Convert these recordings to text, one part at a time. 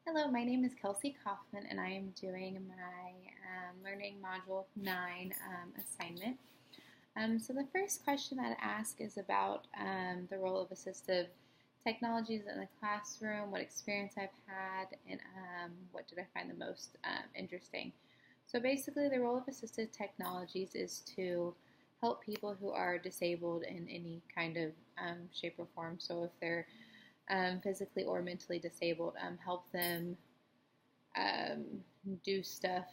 Hello, my name is Kelsey Kaufman, and I am doing my Learning Module 9 assignment. So the first question that I ask is about the role of assistive technologies in the classroom, what experience I've had, and what did I find the most interesting. So basically, the role of assistive technologies is to help people who are disabled in any kind of shape or form. So if they're physically or mentally disabled, help them um, do stuff,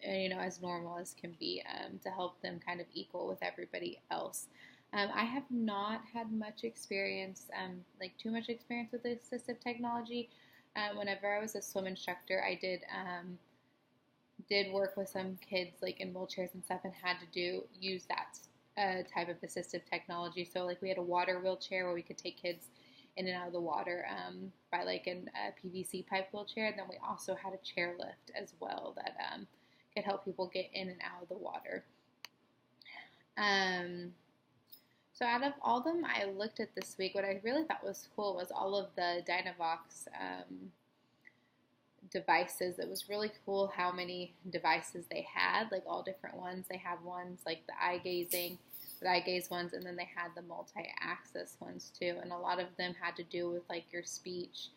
as normal as can be, to help them kind of equal with everybody else. I have not had much experience, like too much experience with assistive technology. Whenever I was a swim instructor, I did work with some kids like in wheelchairs and stuff, and had to use that type of assistive technology. So like we had a water wheelchair where we could take kids in and out of the water by like a PVC pipe wheelchair. And then we also had a chairlift as well that could help people get in and out of the water. So out of all of them I looked at this week, what I really thought was cool was all of the Dynavox devices. It was really cool how many devices they had, like all different ones. They had ones like the eye gaze ones, and then they had the multi-axis ones too, and a lot of them had to do with like your speech.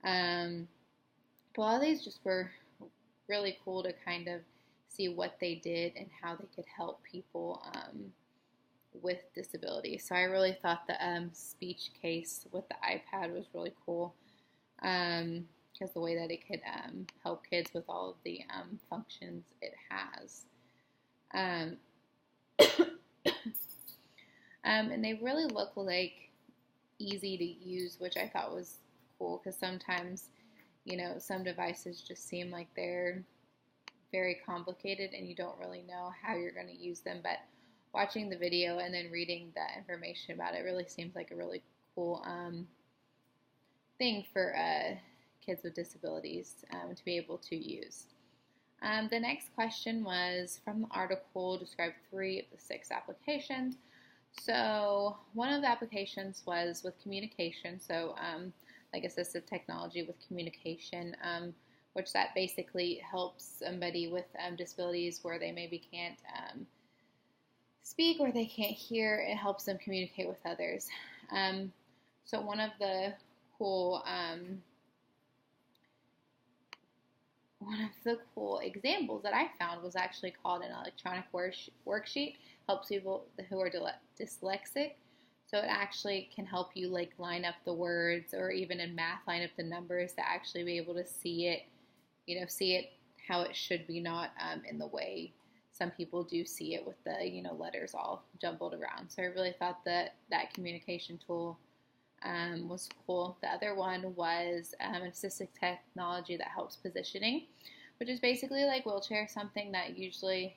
But a lot of these just were really cool to kind of see what they did and how they could help people with disabilities. So I really thought the speech case with the iPad was really cool, because the way that it could help kids with all of the functions it has. Um, and they really look like easy to use, which I thought was cool, because sometimes, some devices just seem like they're very complicated and you don't really know how you're going to use them. But watching the video and then reading the information about it really seems like a really cool thing for kids with disabilities to be able to use. The next question was from the article, describe 3 of the 6 applications. So one of the applications was with communication, so like assistive technology with communication, which that basically helps somebody with disabilities where they maybe can't speak or they can't hear. It helps them communicate with others. So one of the cool examples that I found was actually called an electronic worksheet. Helps people who are dyslexic. So it actually can help you like line up the words, or even in math, line up the numbers to actually be able to see it, see it how it should be, not in the way some people do see it with the, letters all jumbled around. So I really thought that communication tool was cool. The other one was assistive technology that helps positioning, which is basically like wheelchair, something that usually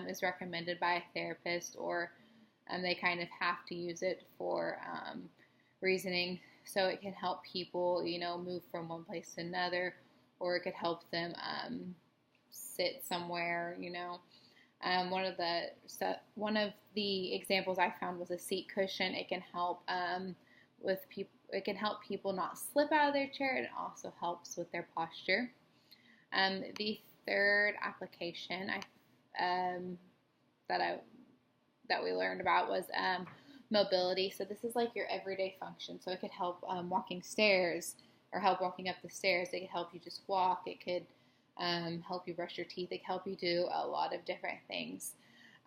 is recommended by a therapist, or they kind of have to use it for reasoning. So it can help people, move from one place to another, or it could help them sit somewhere. One of the examples I found was a seat cushion. It can help with people. It can help people not slip out of their chair. It also helps with their posture. The third application that we learned about was mobility. So this is like your everyday function. So it could help walking stairs, or help walking up the stairs. It could help you just walk. It could help you brush your teeth. It could help you do a lot of different things.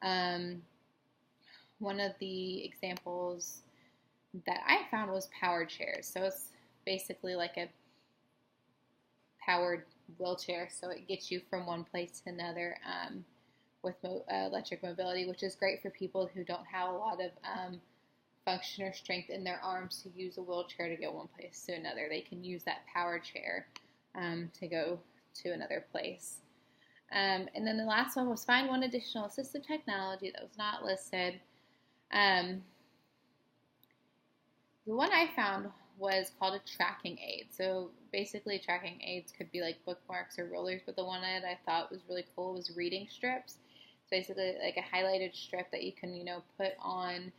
One of the examples that I found was powered chairs. So it's basically like a powered wheelchair. So it gets you from one place to another with electric mobility, which is great for people who don't have a lot of function or strength in their arms to use a wheelchair to go one place to another. They can use that power chair to go to another place. And then the last one was find one additional assistive technology that was not listed. The one I found was called a tracking aid. So basically tracking aids could be like bookmarks or rulers, but the one that I thought was really cool was reading strips. So basically like a highlighted strip that you can, put on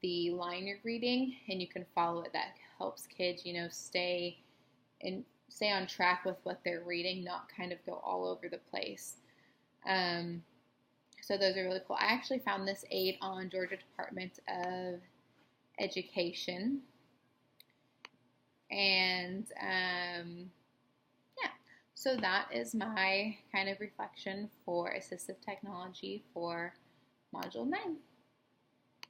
the line you're reading, and you can follow it. That helps kids, stay stay on track with what they're reading, not kind of go all over the place. So those are really cool. I actually found this aid on Georgia Department of Education. And yeah, so that is my kind of reflection for assistive technology for Module 9.